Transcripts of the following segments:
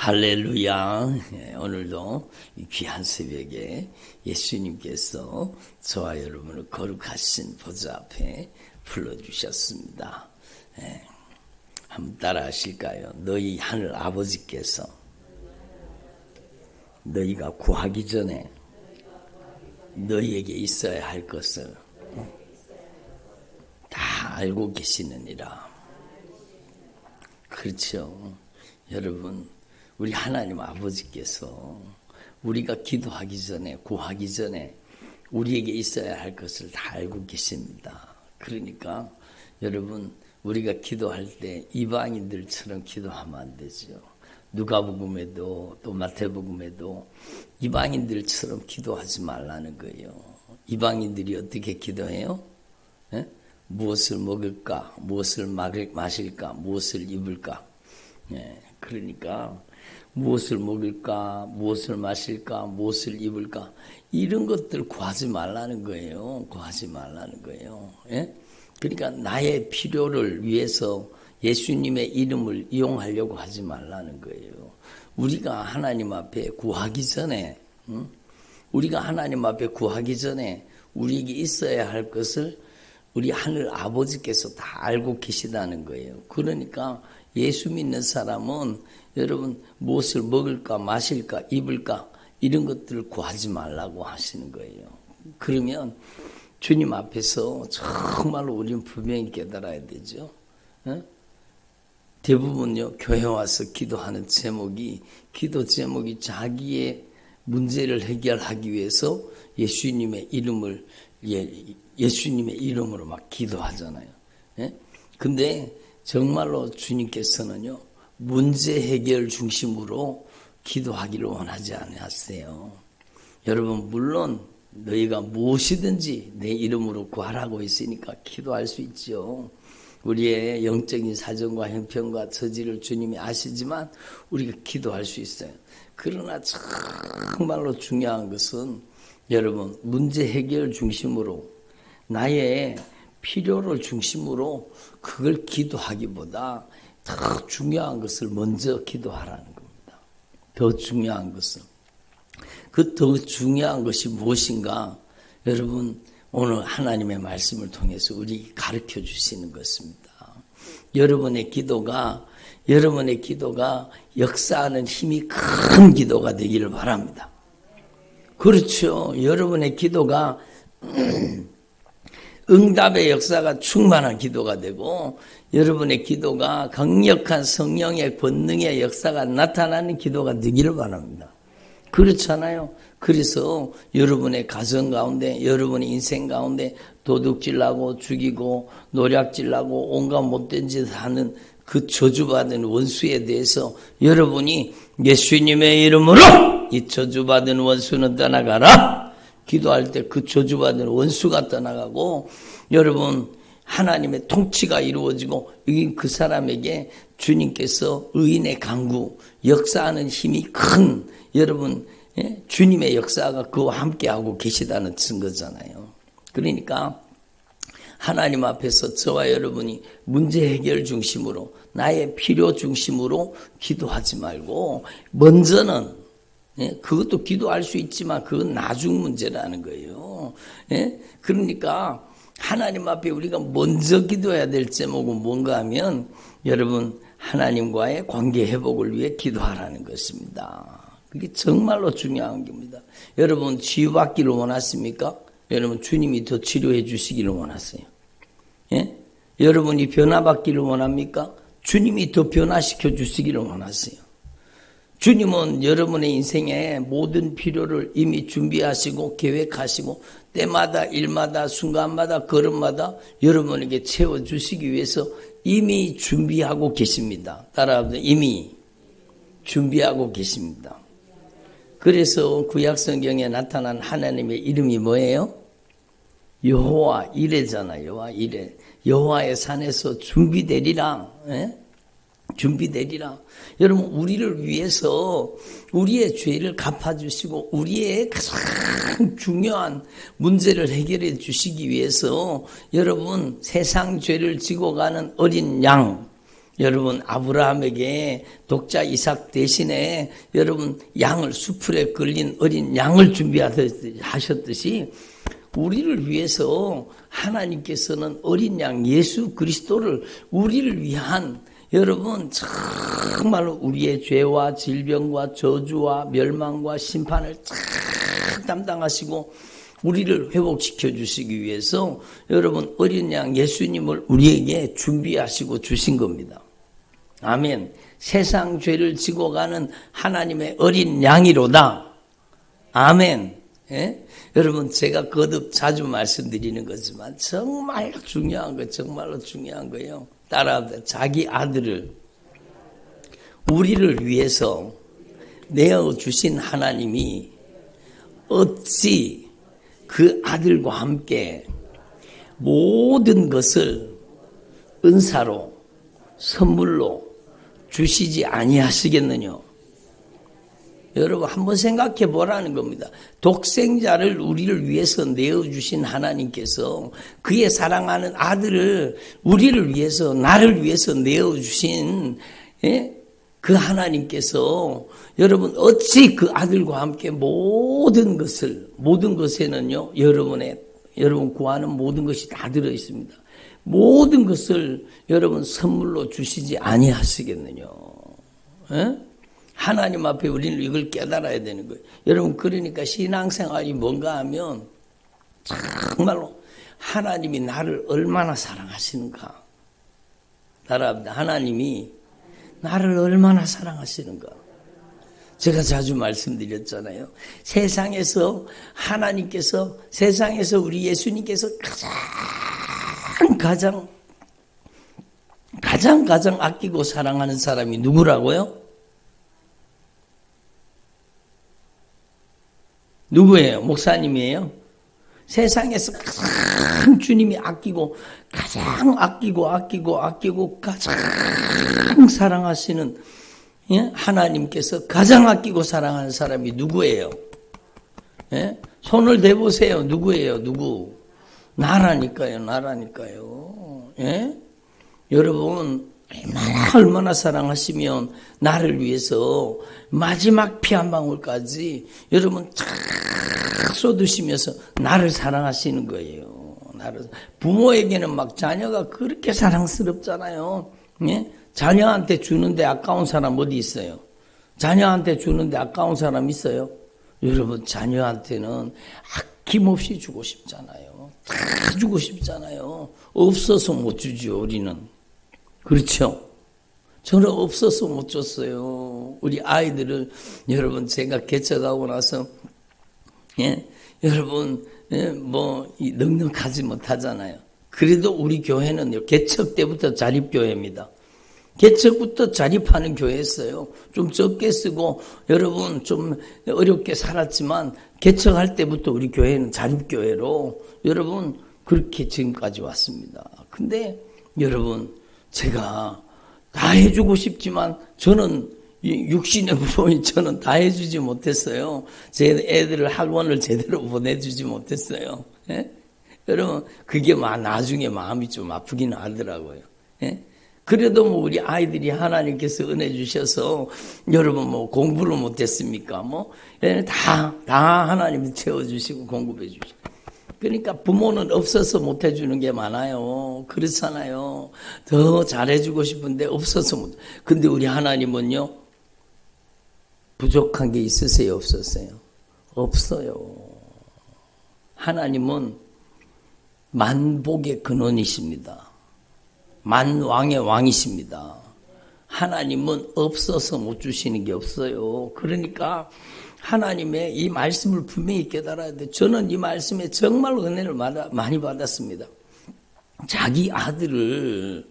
할렐루야. 오늘도 이 귀한 새벽에 예수님께서 저와 여러분을 거룩하신 보좌 앞에 불러주셨습니다. 한번 따라 하실까요? 너희 하늘 아버지께서 너희가 구하기 전에 너희에게 있어야 할 것을 다 알고 계시느니라. 그렇죠. 여러분, 우리 하나님 아버지께서 우리가 기도하기 전에, 구하기 전에 우리에게 있어야 할 것을 다 알고 계십니다. 그러니까 여러분, 우리가 기도할 때 이방인들처럼 기도하면 안 되죠. 누가복음에도 또 마태복음에도 이방인들처럼 기도하지 말라는 거예요. 이방인들이 어떻게 기도해요? 무엇을 먹을까? 무엇을 마실까? 무엇을 입을까? 그러니까 무엇을 먹을까? 무엇을 마실까? 무엇을 입을까? 이런 것들 구하지 말라는 거예요. 구하지 말라는 거예요. 그러니까 나의 필요를 위해서 예수님의 이름을 이용하려고 하지 말라는 거예요. 우리가 하나님 앞에 구하기 전에, 우리가 하나님 앞에 구하기 전에 우리에게 있어야 할 것을 우리 하늘 아버지께서 다 알고 계시다는 거예요. 그러니까 예수 믿는 사람은 여러분 무엇을 먹을까, 마실까, 입을까 이런 것들을 구하지 말라고 하시는 거예요. 그러면 주님 앞에서 정말로 우리는 분명히 깨달아야 되죠. 대부분요, 교회 와서 기도하는 제목이, 기도 제목이 자기의 문제를 해결하기 위해서 예수님의 이름으로 막 기도하잖아요. 근데 정말로 주님께서는요, 문제 해결 중심으로 기도하기를 원하지 않으세요. 여러분, 물론 너희가 무엇이든지 내 이름으로 구하라고 했으니까 기도할 수 있죠. 우리의 영적인 사정과 형편과 처지를 주님이 아시지만 우리가 기도할 수 있어요. 그러나 정말로 중요한 것은 여러분, 문제 해결 중심으로 나의 필요를 중심으로 그걸 기도하기보다 더 중요한 것을 먼저 기도하라는 겁니다. 더 중요한 것은. 그 더 중요한 것이 무엇인가? 여러분, 오늘 하나님의 말씀을 통해서 우리 가르쳐 주시는 것입니다. 여러분의 기도가 역사하는 힘이 큰 기도가 되기를 바랍니다. 그렇죠. 여러분의 기도가 응답의 역사가 충만한 기도가 되고 여러분의 기도가 강력한 성령의 권능의 역사가 나타나는 기도가 되기를 바랍니다. 그렇잖아요. 그래서 여러분의 가정 가운데, 여러분의 인생 가운데 도둑질하고 죽이고 노략질하고 온갖 못된 짓 하는 그 저주받은 원수에 대해서 여러분이 예수님의 이름으로 이 저주받은 원수는 떠나가라. 기도할 때 그 저주받은 원수가 떠나가고 여러분 하나님의 통치가 이루어지고 그 사람에게 주님께서 의인의 강구, 역사하는 힘이 큰 여러분 주님의 역사가 그와 함께하고 계시다는 증거잖아요. 그러니까 하나님 앞에서 저와 여러분이 문제 해결 중심으로 나의 필요 중심으로 기도하지 말고 먼저는 그것도 기도할 수 있지만 그건 나중 문제라는 거예요. 그러니까 하나님 앞에 우리가 먼저 기도해야 될 제목은 뭔가 하면 여러분 하나님과의 관계 회복을 위해 기도하라는 것입니다. 그게 정말로 중요한 겁니다. 여러분 치유받기를 원하십니까? 여러분 주님이 더 치료해 주시기를 원하세요. 여러분이 변화받기를 원합니까? 주님이 더 변화시켜 주시기를 원하세요. 주님은 여러분의 인생의 모든 필요를 이미 준비하시고 계획하시고 때마다 일마다 순간마다 걸음마다 여러분에게 채워주시기 위해서 이미 준비하고 계십니다. 따라합니다. 이미 준비하고 계십니다. 그래서 구약성경에 나타난 하나님의 이름이 뭐예요? 여호와 이레잖아요. 여호와 이레. 여호와의 산에서 준비되리라. 준비되리라. 여러분 우리를 위해서 우리의 죄를 갚아주시고 우리의 가장 중요한 문제를 해결해 주시기 위해서 여러분 세상 죄를 지고 가는 어린 양 여러분 아브라함에게 독자 이삭 대신에 여러분 양을 수풀에 걸린 어린 양을 준비하셨듯이 우리를 위해서 하나님께서는 어린 양 예수 그리스도를 우리를 위한 여러분 정말로 우리의 죄와 질병과 저주와 멸망과 심판을 쫙 담당하시고 우리를 회복시켜 주시기 위해서 여러분 어린 양 예수님을 우리에게 준비하시고 주신 겁니다. 아멘. 세상 죄를 지고 가는 하나님의 어린 양이로다. 아멘. 예? 여러분 제가 거듭 자주 말씀드리는 거지만 정말 중요한 거 정말로 중요한 거예요. 따라합니다. 자기 아들을 우리를 위해서 내어주신 하나님이 어찌 그 아들과 함께 모든 것을 은사로 선물로 주시지 아니하시겠느냐. 여러분 한번 생각해 보라는 겁니다. 독생자를 우리를 위해서 내어주신 하나님께서 그의 사랑하는 아들을 우리를 위해서 나를 위해서 내어주신 그 하나님께서 여러분 어찌 그 아들과 함께 모든 것에는요 여러분 구하는 모든 것이 다 들어 있습니다. 모든 것을 여러분 선물로 주시지 아니하시겠느냐. 하나님 앞에 우리는 이걸 깨달아야 되는 거예요. 여러분 그러니까 신앙생활이 뭔가 하면 정말로 하나님이 나를 얼마나 사랑하시는가. 따라합니다. 하나님이 나를 얼마나 사랑하시는가. 제가 자주 말씀드렸잖아요. 세상에서 하나님께서 세상에서 우리 예수님께서 가장 아끼고 사랑하는 사람이 누구라고요? 누구예요? 목사님이에요? 세상에서 가장 주님이 아끼고 가장 아끼고 가장 사랑하시는 하나님께서 가장 아끼고 사랑하는 사람이 누구예요? 손을 대보세요. 누구예요? 누구? 나라니까요. 여러분 얼마나 사랑하시면 나를 위해서 마지막 피 한 방울까지 여러분 쫙 쏟으시면서 나를 사랑하시는 거예요. 부모에게는 막 자녀가 그렇게 사랑스럽잖아요. 자녀한테 주는데 아까운 사람 어디 있어요? 자녀한테 주는데 아까운 사람 있어요? 여러분 자녀한테는 아낌없이 주고 싶잖아요. 다 주고 싶잖아요. 없어서 못 주죠 우리는. 그렇죠? 저는 없어서 못 줬어요. 우리 아이들을 여러분 제가 개척하고 나서 여러분 넉넉하지 못하잖아요. 그래도 우리 교회는요 개척 때부터 자립교회입니다. 개척부터 자립하는 교회였어요. 좀 적게 쓰고 여러분 좀 어렵게 살았지만 개척할 때부터 우리 교회는 자립교회로 여러분 그렇게 지금까지 왔습니다. 근데 여러분 제가 다 해주고 싶지만 저는 육신의 부모인 저는 다 해주지 못했어요. 제 애들을 학원을 제대로 보내주지 못했어요. 여러분 그게 나중에 마음이 좀 아프긴 하더라고요. 그래도 우리 아이들이 하나님께서 은혜 주셔서 여러분 공부를 못했습니까? 다 하나님이 채워주시고 공급해 주시고. 그러니까 부모는 없어서 못해주는 게 많아요. 그렇잖아요. 더 잘해주고 싶은데 없어서 못. 근데 우리 하나님은요. 부족한 게 있으세요? 없었어요? 없어요. 하나님은 만복의 근원이십니다. 만왕의 왕이십니다. 하나님은 없어서 못 주시는 게 없어요. 그러니까 하나님의 이 말씀을 분명히 깨달아야 돼. 저는 이 말씀에 정말 은혜를 많이 받았습니다. 자기 아들을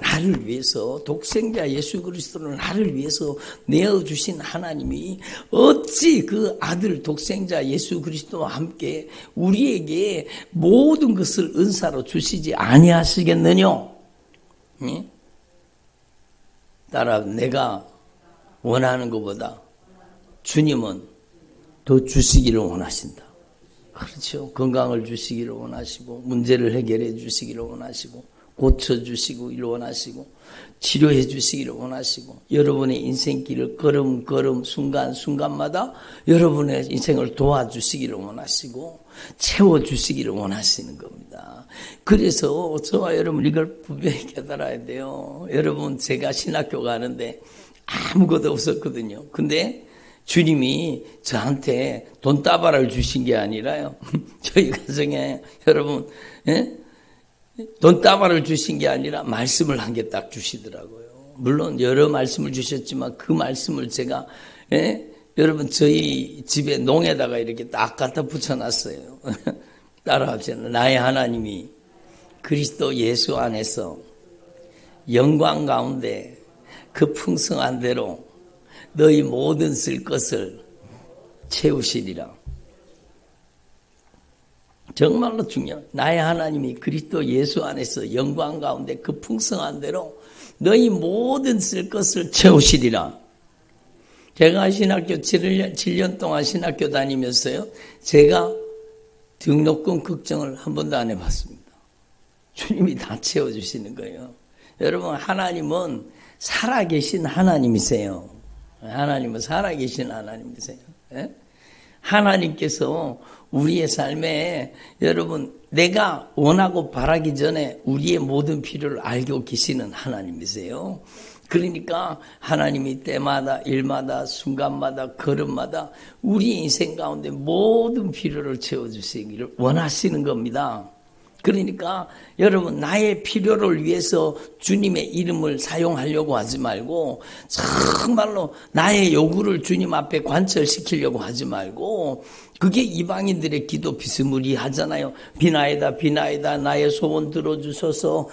나를 위해서 독생자 예수 그리스도를 나를 위해서 내어주신 하나님이 어찌 그 아들 독생자 예수 그리스도와 함께 우리에게 모든 것을 은사로 주시지 아니하시겠느냐? 따라 내가 원하는 것보다 주님은 더 주시기를 원하신다. 그렇죠. 건강을 주시기를 원하시고 문제를 해결해 주시기를 원하시고 고쳐주시기를 원하시고 치료해 주시기를 원하시고 여러분의 인생길을 걸음걸음 순간순간마다 여러분의 인생을 도와주시기를 원하시고 채워주시기를 원하시는 겁니다. 그래서 저와 여러분 이걸 분명히 깨달아야 돼요. 여러분 제가 신학교 가는데 아무것도 없었거든요. 근데 주님이 저한테 돈다발을 주신 게 아니라요. 저희 가정에 여러분 돈다발을 주신 게 아니라 말씀을 한 개 딱 주시더라고요. 물론 여러 말씀을 주셨지만 그 말씀을 제가 여러분 저희 집에 농에다가 이렇게 딱 갖다 붙여놨어요. 따라합시다. 나의 하나님이 그리스도 예수 안에서 영광 가운데 그 풍성한 대로 너희 모든 쓸 것을 채우시리라. 정말로 중요한 나의 하나님이 그리스도 예수 안에서 영광 가운데 그 풍성한 대로 너희 모든 쓸 것을 채우시리라. 제가 신학교 7년 동안 신학교 다니면서요. 제가 등록금 걱정을 한 번도 안 해봤습니다. 주님이 다 채워주시는 거예요. 여러분 하나님은 살아계신 하나님이세요. 하나님은 살아계신 하나님이세요. 하나님께서 우리의 삶에 여러분 내가 원하고 바라기 전에 우리의 모든 필요를 알고 계시는 하나님이세요. 그러니까 하나님이 때마다 일마다 순간마다 걸음마다 우리 인생 가운데 모든 필요를 채워주시기를 원하시는 겁니다. 그러니까 여러분 나의 필요를 위해서 주님의 이름을 사용하려고 하지 말고 정말로 나의 요구를 주님 앞에 관철시키려고 하지 말고 그게 이방인들의 기도 비스무리하잖아요. 비나이다 비나이다 나의 소원 들어주셔서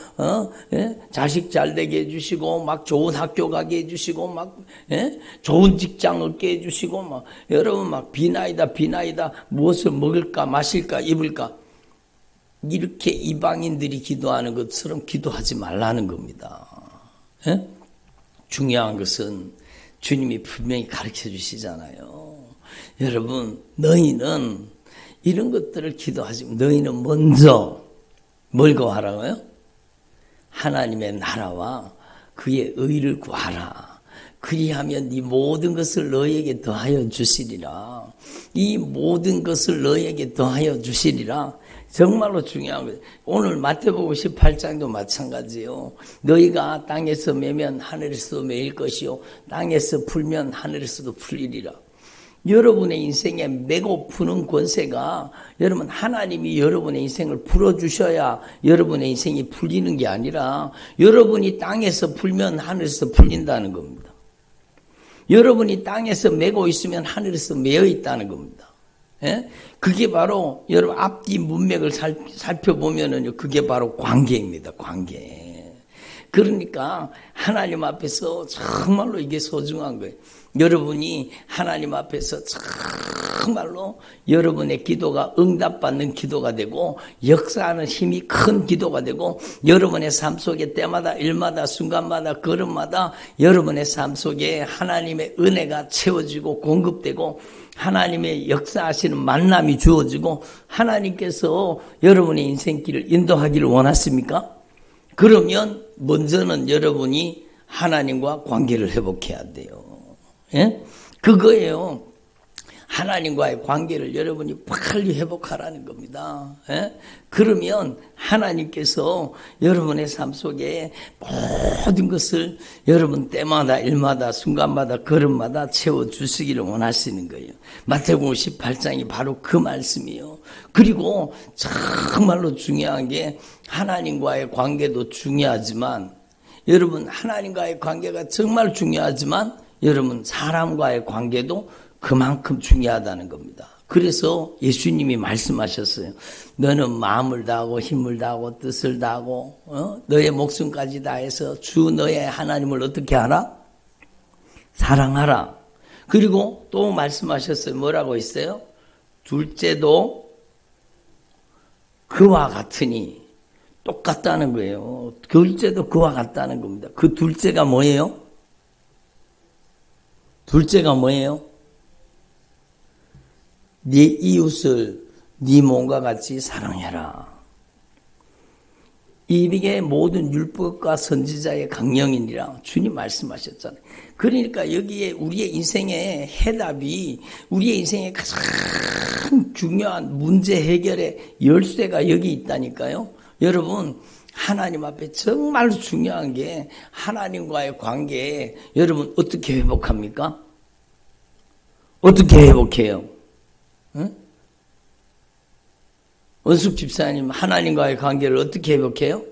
자식 잘되게 해주시고 막 좋은 학교 가게 해주시고 막 좋은 직장 얻게 해주시고 막 여러분 막 비나이다 비나이다 무엇을 먹을까 마실까 입을까 이렇게 이방인들이 기도하는 것처럼 기도하지 말라는 겁니다. 중요한 것은 주님이 분명히 가르쳐 주시잖아요. 여러분 너희는 이런 것들을 기도하지 너희는 먼저 뭘 구하라고요? 하나님의 나라와 그의 의를 구하라. 그리하면 네 모든 것을 너희에게 더하여 주시리라. 이 모든 것을 너희에게 더하여 주시리라. 정말로 중요한 거예요. 오늘 마태복음 18장도 마찬가지요. 너희가 땅에서 매면 하늘에서도 매일 것이요 땅에서 풀면 하늘에서도 풀리리라. 여러분의 인생에 매고 푸는 권세가 여러분 하나님이 여러분의 인생을 풀어주셔야 여러분의 인생이 풀리는 게 아니라 여러분이 땅에서 풀면 하늘에서 풀린다는 겁니다. 여러분이 땅에서 매고 있으면 하늘에서 매어 있다는 겁니다. 그게 바로 여러분 앞뒤 문맥을 살펴보면은 그게 바로 관계입니다. 관계. 그러니까 하나님 앞에서 정말로 이게 소중한 거예요. 여러분이 하나님 앞에서 정말로 여러분의 기도가 응답받는 기도가 되고 역사하는 힘이 큰 기도가 되고 여러분의 삶 속에 때마다 일마다 순간마다 걸음마다 여러분의 삶 속에 하나님의 은혜가 채워지고 공급되고 하나님의 역사하시는 만남이 주어지고 하나님께서 여러분의 인생길을 인도하기를 원하십니까? 그러면 먼저는 여러분이 하나님과 관계를 회복해야 돼요. 그거예요. 하나님과의 관계를 여러분이 빨리 회복하라는 겁니다. 그러면 하나님께서 여러분의 삶 속에 모든 것을 여러분 때마다 일마다 순간마다 걸음마다 채워주시기를 원하시는 거예요. 마태복음 18장이 바로 그 말씀이에요. 그리고 정말로 중요한 게 하나님과의 관계도 중요하지만 여러분 하나님과의 관계가 정말 중요하지만 여러분 사람과의 관계도 그만큼 중요하다는 겁니다. 그래서 예수님이 말씀하셨어요. 너는 마음을 다하고 힘을 다하고 뜻을 다하고 너의 목숨까지 다해서 주 너의 하나님을 어떻게 하라? 사랑하라. 그리고 또 말씀하셨어요. 뭐라고 했어요? 둘째도 그와 같으니 똑같다는 거예요. 둘째도 그와 같다는 겁니다. 그 둘째가 뭐예요? 둘째가 뭐예요? 네 이웃을 네 몸과 같이 사랑해라. 이게 모든 율법과 선지자의 강령이니라 주님 말씀하셨잖아요. 그러니까 여기에 우리의 인생의 해답이, 우리의 인생의 가장 중요한 문제 해결의 열쇠가 여기 있다니까요. 여러분, 하나님 앞에 정말로 중요한 게 하나님과의 관계, 여러분 어떻게 회복합니까? 어떻게 회복해요? 응? 원숙 집사님, 하나님과의 관계를 어떻게 회복해요?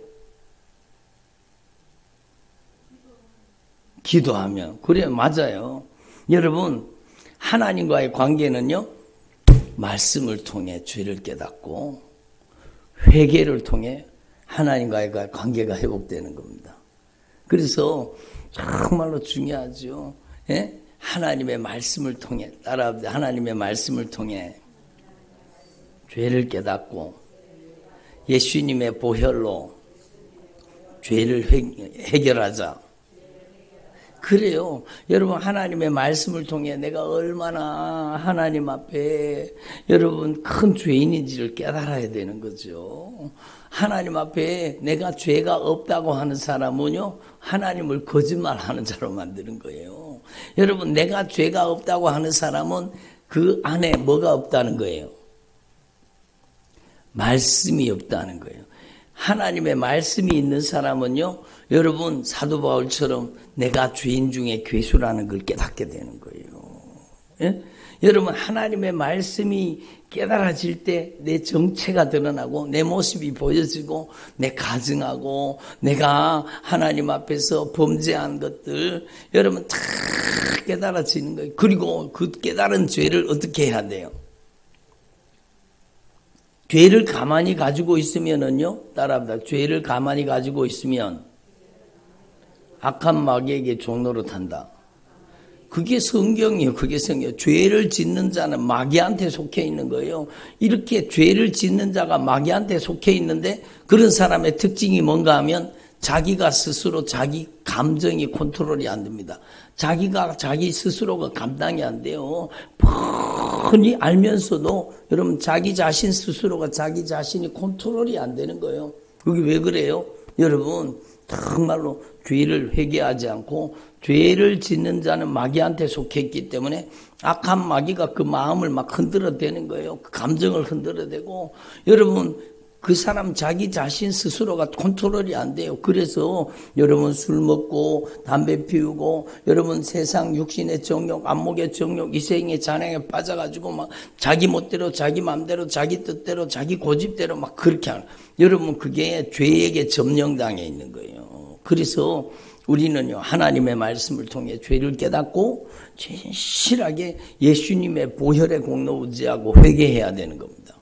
기도하면. 그래요, 맞아요. 여러분, 하나님과의 관계는요, 말씀을 통해 죄를 깨닫고 회개를 통해 하나님과의 관계가 회복되는 겁니다. 그래서 정말로 중요하죠. 예? 하나님의 말씀을 통해, 따라합니다. 하나님의 말씀을 통해 죄를 깨닫고 예수님의 보혈로 죄를 해결하자. 그래요. 여러분, 하나님의 말씀을 통해 내가 얼마나 하나님 앞에 여러분 큰 죄인인지를 깨달아야 되는 거죠. 하나님 앞에 내가 죄가 없다고 하는 사람은요, 하나님을 거짓말하는 자로 만드는 거예요. 여러분, 내가 죄가 없다고 하는 사람은 그 안에 뭐가 없다는 거예요? 말씀이 없다는 거예요. 하나님의 말씀이 있는 사람은요, 여러분 사도 바울처럼 내가 죄인 중에 괴수라는 걸 깨닫게 되는 거예요. 예? 여러분, 하나님의 말씀이 깨달아질 때 내 정체가 드러나고 내 모습이 보여지고 내 가증하고 내가 하나님 앞에서 범죄한 것들 여러분 다 깨달아지는 거예요. 그리고 그 깨달은 죄를 어떻게 해야 돼요? 죄를 가만히 가지고 있으면은요, 따라합니다. 죄를 가만히 가지고 있으면 악한 마귀에게 종노릇한다. 그게 성경이에요. 그게 성경. 죄를 짓는 자는 마귀한테 속해 있는 거예요. 이렇게 죄를 짓는 자가 마귀한테 속해 있는데 그런 사람의 특징이 뭔가 하면 자기가 스스로 자기 감정이 컨트롤이 안 됩니다. 자기가 자기 스스로가 감당이 안 돼요. 뻔히 알면서도 여러분 자기 자신 스스로가 자기 자신이 컨트롤이 안 되는 거예요. 그게 왜 그래요? 여러분 정말로 죄를 회개하지 않고 죄를 짓는 자는 마귀한테 속했기 때문에 악한 마귀가 그 마음을 막 흔들어대는 거예요. 그 감정을 흔들어대고 여러분 그 사람 자기 자신 스스로가 컨트롤이 안 돼요. 그래서 여러분 술 먹고 담배 피우고 여러분 세상 육신의 정욕, 안목의 정욕, 이생의 잔행에 빠져가지고 막 자기 멋대로 자기 마음대로 자기 뜻대로 자기 고집대로 막 그렇게 하는 여러분 그게 죄에게 점령당해 있는 거예요. 그래서 우리는요 하나님의 말씀을 통해 죄를 깨닫고 진실하게 예수님의 보혈의 공로 의지하고 회개해야 되는 겁니다.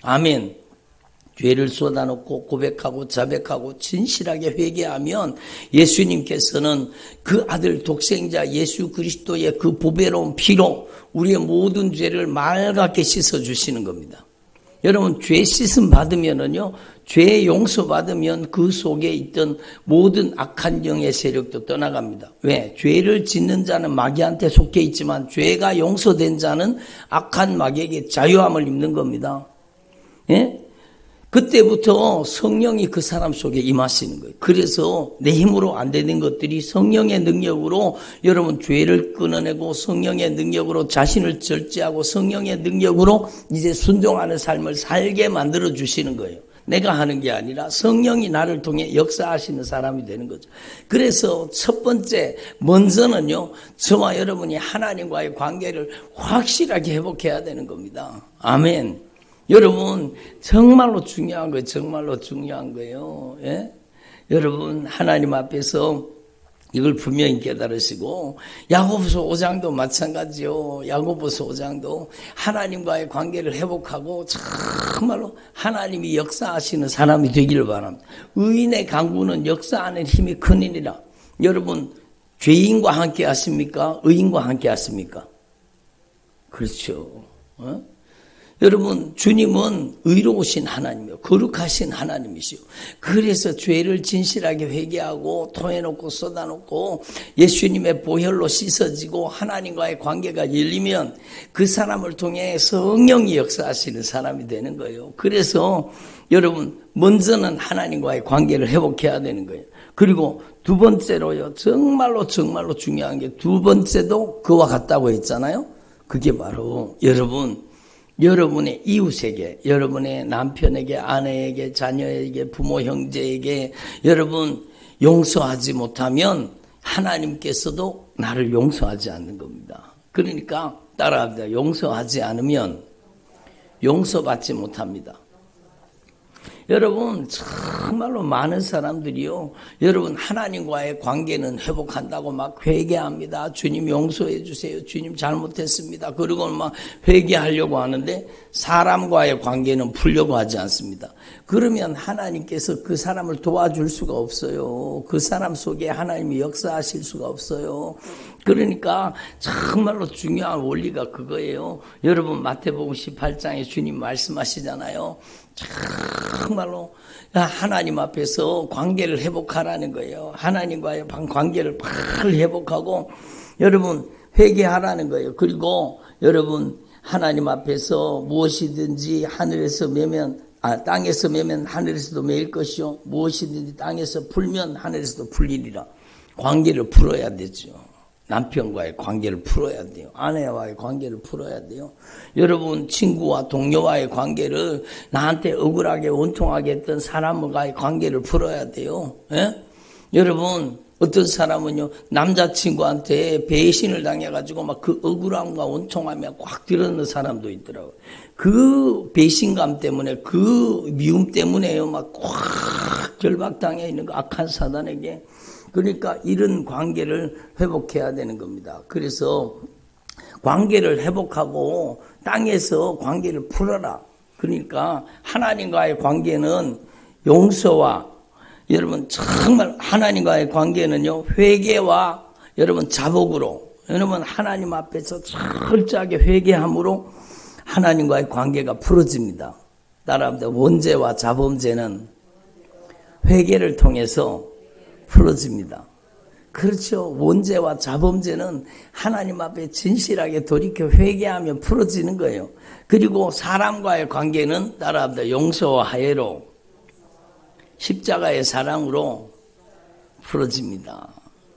아멘. 죄를 쏟아놓고 고백하고 자백하고 진실하게 회개하면 예수님께서는 그 아들 독생자 예수 그리스도의 그 보배로운 피로 우리의 모든 죄를 맑게 씻어주시는 겁니다. 여러분 죄 씻음 받으면은요 죄 용서 받으면 그 속에 있던 모든 악한 영의 세력도 떠나갑니다. 왜? 죄를 짓는 자는 마귀한테 속해 있지만 죄가 용서된 자는 악한 마귀에게 자유함을 입는 겁니다. 예? 그때부터 성령이 그 사람 속에 임하시는 거예요. 그래서 내 힘으로 안 되는 것들이 성령의 능력으로 여러분 죄를 끊어내고 성령의 능력으로 자신을 절제하고 성령의 능력으로 이제 순종하는 삶을 살게 만들어 주시는 거예요. 내가 하는 게 아니라 성령이 나를 통해 역사하시는 사람이 되는 거죠. 그래서 첫 번째 먼저는요 저와 여러분이 하나님과의 관계를 확실하게 회복해야 되는 겁니다. 아멘. 여러분 정말로 중요한 거예요. 정말로 중요한 거예요. 예? 여러분 하나님 앞에서 이걸 분명히 깨달으시고 야고보서 5장도 마찬가지요. 야고보서 5장도 하나님과의 관계를 회복하고 정말로 하나님이 역사하시는 사람이 되기를 바랍니다. 의인의 강구는 역사하는 힘이 크니라. 여러분 죄인과 함께 하십니까? 의인과 함께 하십니까? 그렇죠. 어? 여러분, 주님은 의로우신 하나님이요, 거룩하신 하나님이시요. 그래서 죄를 진실하게 회개하고 토해놓고 쏟아놓고 예수님의 보혈로 씻어지고 하나님과의 관계가 열리면 그 사람을 통해 성령이 역사하시는 사람이 되는 거예요. 그래서 여러분, 먼저는 하나님과의 관계를 회복해야 되는 거예요. 그리고 두 번째로요, 정말로 중요한 게 두 번째도 그와 같다고 했잖아요. 그게 바로 여러분의 이웃에게, 여러분의 남편에게, 아내에게, 자녀에게, 부모, 형제에게 여러분 용서하지 못하면 하나님께서도 나를 용서하지 않는 겁니다. 그러니까 따라합니다. 용서하지 않으면 용서받지 못합니다. 여러분, 정말로 많은 사람들이요, 여러분 하나님과의 관계는 회복한다고 막 회개합니다. 주님 용서해 주세요, 주님 잘못했습니다. 그리고 막 회개하려고 하는데 사람과의 관계는 풀려고 하지 않습니다. 그러면 하나님께서 그 사람을 도와줄 수가 없어요. 그 사람 속에 하나님이 역사하실 수가 없어요. 그러니까 정말로 중요한 원리가 그거예요. 여러분 마태복음 18장에 주님 말씀하시잖아요. 정말로 하나님 앞에서 관계를 회복하라는 거예요. 하나님과의 관계를 바로 회복하고 여러분 회개하라는 거예요. 그리고 여러분 하나님 앞에서 무엇이든지 하늘에서 매면 땅에서 매면 하늘에서도 매일 것이요, 무엇이든지 땅에서 풀면 하늘에서도 풀리리라. 관계를 풀어야 되죠. 남편과의 관계를 풀어야 돼요. 아내와의 관계를 풀어야 돼요. 여러분 친구와 동료와의 관계를, 나한테 억울하게 원통하게 했던 사람과의 관계를 풀어야 돼요. 예? 여러분 어떤 사람은요, 남자친구한테 배신을 당해가지고 막 그 억울함과 원통함이 꽉 들어있는 사람도 있더라고요. 그 배신감 때문에, 그 미움 때문에요, 막 꽉 결박당해 있는 그 악한 사단에게. 그러니까 이런 관계를 회복해야 되는 겁니다. 그래서 관계를 회복하고 땅에서 관계를 풀어라. 그러니까 하나님과의 관계는 용서와, 여러분 정말 하나님과의 관계는요, 회개와 여러분 자복으로, 여러분 하나님 앞에서 철저하게 회개함으로 하나님과의 관계가 풀어집니다. 따라합니다. 원죄와 자범죄는 회개를 통해서 풀어집니다. 그렇죠. 원죄와 자범죄는 하나님 앞에 진실하게 돌이켜 회개하면 풀어지는 거예요. 그리고 사람과의 관계는 따라합니다. 용서와 화해로, 십자가의 사랑으로 풀어집니다.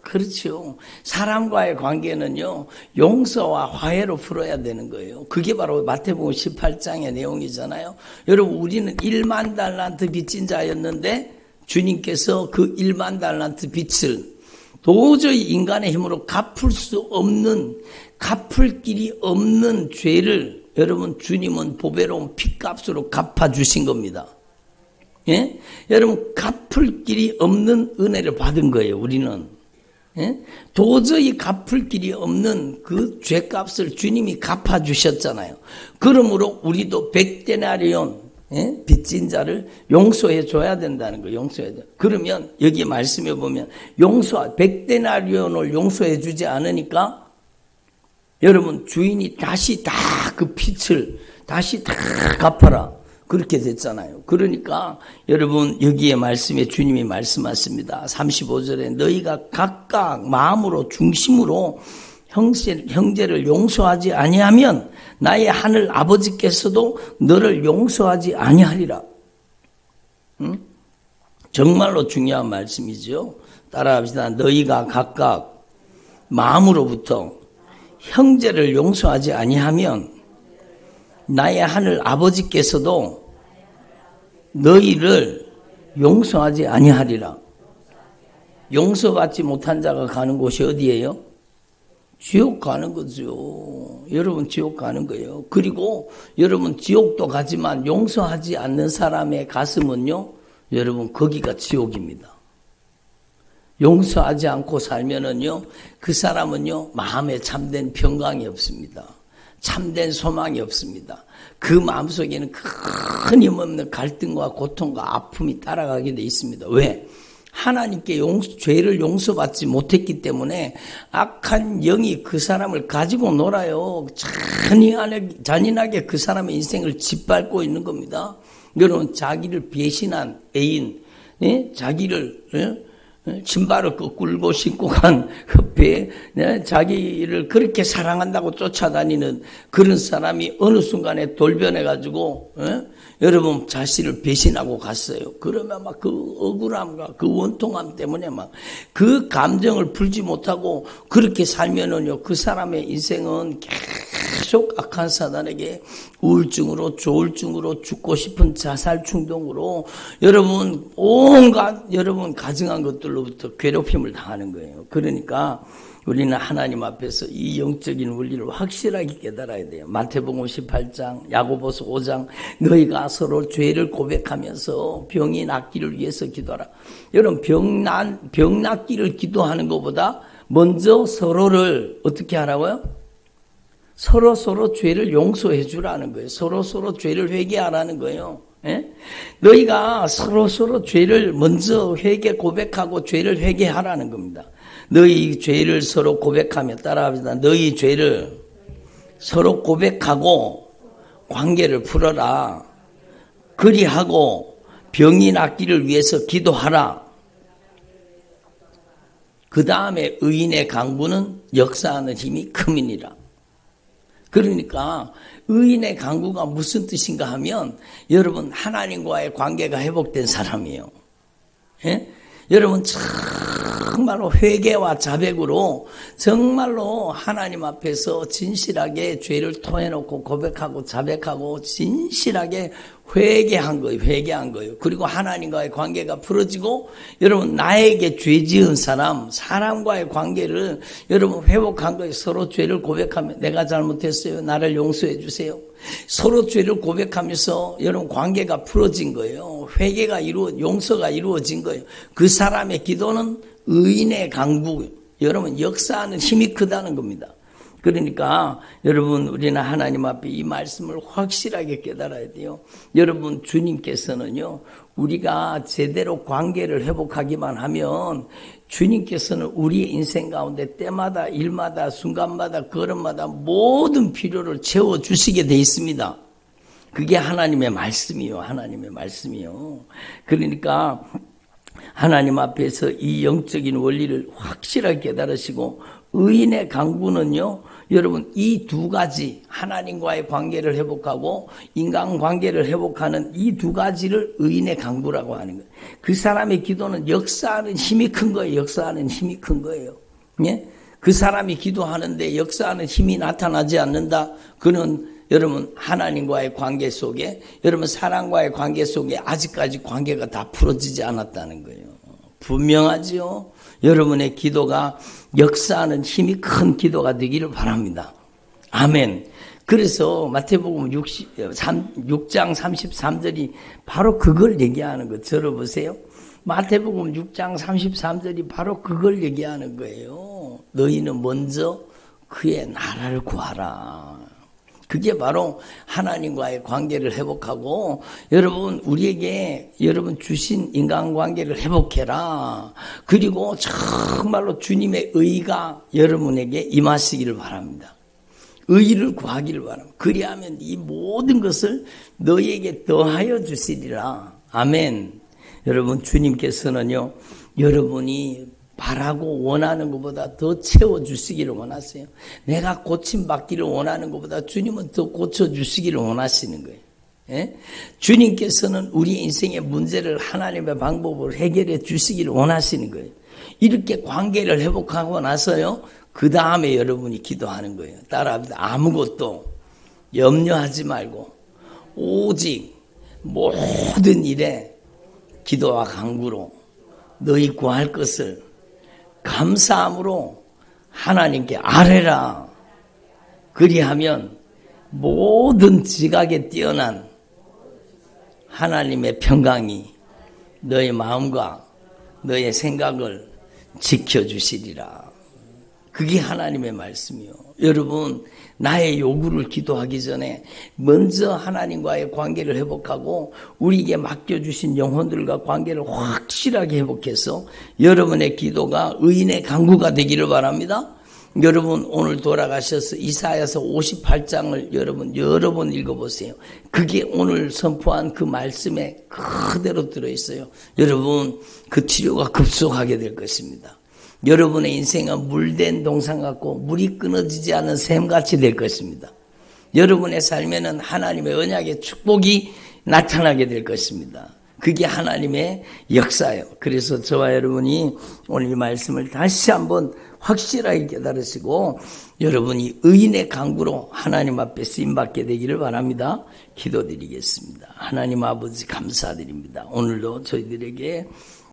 그렇죠. 사람과의 관계는요, 용서와 화해로 풀어야 되는 거예요. 그게 바로 마태복음 18장의 내용이잖아요. 여러분 우리는 1만 달란트 빚진 자였는데 주님께서 그 1만 달란트 빚을 도저히 인간의 힘으로 갚을 수 없는, 갚을 길이 없는 죄를 여러분 주님은 보배로운 핏값으로 갚아주신 겁니다. 예? 여러분 갚을 길이 없는 은혜를 받은 거예요. 우리는 예? 도저히 갚을 길이 없는 그 죄값을 주님이 갚아주셨잖아요. 그러므로 우리도 100데나리온 예? 빚진 자를 용서해 줘야 된다는 거예요. 용서해 줘. 그러면 여기 말씀해 보면 100데나리온을 용서해 주지 않으니까 여러분 주인이 다시 다 그 빚을 다시 다 갚아라. 그렇게 됐잖아요. 그러니까 여러분 여기에 말씀에 주님이 말씀하십니다. 35절에 너희가 각각 마음으로 중심으로 형제를 용서하지 아니하면 나의 하늘 아버지께서도 너를 용서하지 아니하리라. 응? 정말로 중요한 말씀이죠. 따라합시다. 너희가 각각 마음으로부터 형제를 용서하지 아니하면 나의 하늘 아버지께서도 너희를 용서하지 아니하리라. 용서받지 못한 자가 가는 곳이 어디예요? 지옥 가는 거죠. 여러분 지옥 가는 거예요. 그리고 여러분 지옥도 가지만 용서하지 않는 사람의 가슴은요, 여러분 거기가 지옥입니다. 용서하지 않고 살면은요, 그 사람은요 마음에 참된 평강이 없습니다. 참된 소망이 없습니다. 그 마음속에는 큰 힘없는 갈등과 고통과 아픔이 따라가게 돼 있습니다. 왜? 하나님께 죄를 용서받지 못했기 때문에 악한 영이 그 사람을 가지고 놀아요. 잔인하게 그 사람의 인생을 짓밟고 있는 겁니다. 여러분, 자기를 배신한 애인, 자기를 신발을 끌고 신고 간 흡에 자기를 그렇게 사랑한다고 쫓아다니는 그런 사람이 어느 순간에 돌변해가지고 여러분 자신을 배신하고 갔어요. 그러면 막 그 억울함과 그 원통함 때문에 막 그 감정을 풀지 못하고 그렇게 살면은요, 그 사람의 인생은 계속 악한 사단에게 우울증으로, 조울증으로, 죽고 싶은 자살 충동으로 여러분 온갖 여러분 가증한 것들로부터 괴롭힘을 당하는 거예요. 그러니까 우리는 하나님 앞에서 이 영적인 원리를 확실하게 깨달아야 돼요. 마태복음 18장, 야고보서 5장, 너희가 서로 죄를 고백하면서 병이 낫기를 위해서 기도하라. 여러분, 병 낫기를 기도하는 것보다 먼저 서로를 어떻게 하라고요? 서로 죄를 용서해 주라는 거예요. 서로 죄를 회개하라는 거예요. 예? 너희가 서로 죄를 먼저 고백하고 죄를 회개하라는 겁니다. 너희 죄를 서로 고백하며, 따라합시다. 너희 죄를 서로 고백하고 관계를 풀어라. 그리하고 병이 낫기를 위해서 기도하라. 그 다음에 의인의 강구는 역사하는 힘이 큼이니라. 그러니까 의인의 강구가 무슨 뜻인가 하면 여러분 하나님과의 관계가 회복된 사람이에요. 예? 여러분 정말로 회개와 자백으로 정말로 하나님 앞에서 진실하게 죄를 토해놓고 고백하고 자백하고 진실하게 회개한 거예요. 그리고 하나님과의 관계가 풀어지고 여러분 나에게 죄 지은 사람과의 관계를 여러분 회복한 거예요. 서로 죄를 고백하며 내가 잘못했어요. 나를 용서해 주세요. 서로 죄를 고백하면서 여러분 관계가 풀어진 거예요. 용서가 이루어진 거예요. 그 사람의 기도는 의인의 강구, 여러분 역사하는 힘이 크다는 겁니다. 그러니까 여러분 우리는 하나님 앞에 이 말씀을 확실하게 깨달아야 돼요. 여러분 주님께서는요, 우리가 제대로 관계를 회복하기만 하면 주님께서는 우리의 인생 가운데 때마다 일마다 순간마다 걸음마다 모든 필요를 채워주시게 돼 있습니다. 그게 하나님의 말씀이요. 하나님의 말씀이요. 그러니까 하나님 앞에서 이 영적인 원리를 확실하게 깨달으시고 의인의 강구는요, 여러분 이 두 가지 하나님과의 관계를 회복하고 인간관계를 회복하는 이 두 가지를 의인의 강구라고 하는 거예요. 그 사람의 기도는 역사하는 힘이 큰 거예요. 역사하는 힘이 큰 거예요. 예? 그 사람이 기도하는데 역사하는 힘이 나타나지 않는다. 그는 여러분 하나님과의 관계 속에 여러분 사랑과의 관계 속에 아직까지 관계가 다 풀어지지 않았다는 거예요. 분명하지요. 여러분의 기도가 역사하는 힘이 큰 기도가 되기를 바랍니다. 아멘. 그래서 마태복음 6장 33절이 바로 그걸 얘기하는 거 들어보세요. 마태복음 6장 33절이 바로 그걸 얘기하는 거예요. 너희는 먼저 그의 나라를 구하라. 그게 바로 하나님과의 관계를 회복하고 여러분 우리에게 여러분 주신 인간관계를 회복해라. 그리고 정말로 주님의 의가 여러분에게 임하시기를 바랍니다. 의를 구하기를 바랍니다. 그리하면 이 모든 것을 너희에게 더하여 주시리라. 아멘. 여러분 주님께서는요, 여러분이 바라고 원하는 것보다 더 채워주시기를 원하세요. 내가 고침받기를 원하는 것보다 주님은 더 고쳐주시기를 원하시는 거예요. 예? 주님께서는 우리 인생의 문제를 하나님의 방법으로 해결해 주시기를 원하시는 거예요. 이렇게 관계를 회복하고 나서요, 그 다음에 여러분이 기도하는 거예요. 따라합니다. 아무것도 염려하지 말고 오직 모든 일에 기도와 간구로 너희 구할 것을 감사함으로 하나님께 아뢰라. 그리하면 모든 지각에 뛰어난 하나님의 평강이 너의 마음과 너의 생각을 지켜주시리라. 그게 하나님의 말씀이요. 여러분, 나의 요구를 기도하기 전에 먼저 하나님과의 관계를 회복하고 우리에게 맡겨주신 영혼들과 관계를 확실하게 회복해서 여러분의 기도가 의인의 간구가 되기를 바랍니다. 여러분, 오늘 돌아가셔서 이사야서 58장을 여러분 여러 번 읽어보세요. 그게 오늘 선포한 그 말씀에 그대로 들어있어요. 여러분, 그 치료가 급속하게 될 것입니다. 여러분의 인생은 물된 동상 같고 물이 끊어지지 않는 샘같이 될 것입니다. 여러분의 삶에는 하나님의 언약의 축복이 나타나게 될 것입니다. 그게 하나님의 역사예요. 그래서 저와 여러분이 오늘 이 말씀을 다시 한번 확실하게 깨달으시고 여러분이 의인의 간구로 하나님 앞에 쓰임받게 되기를 바랍니다. 기도드리겠습니다. 하나님 아버지 감사드립니다. 오늘도 저희들에게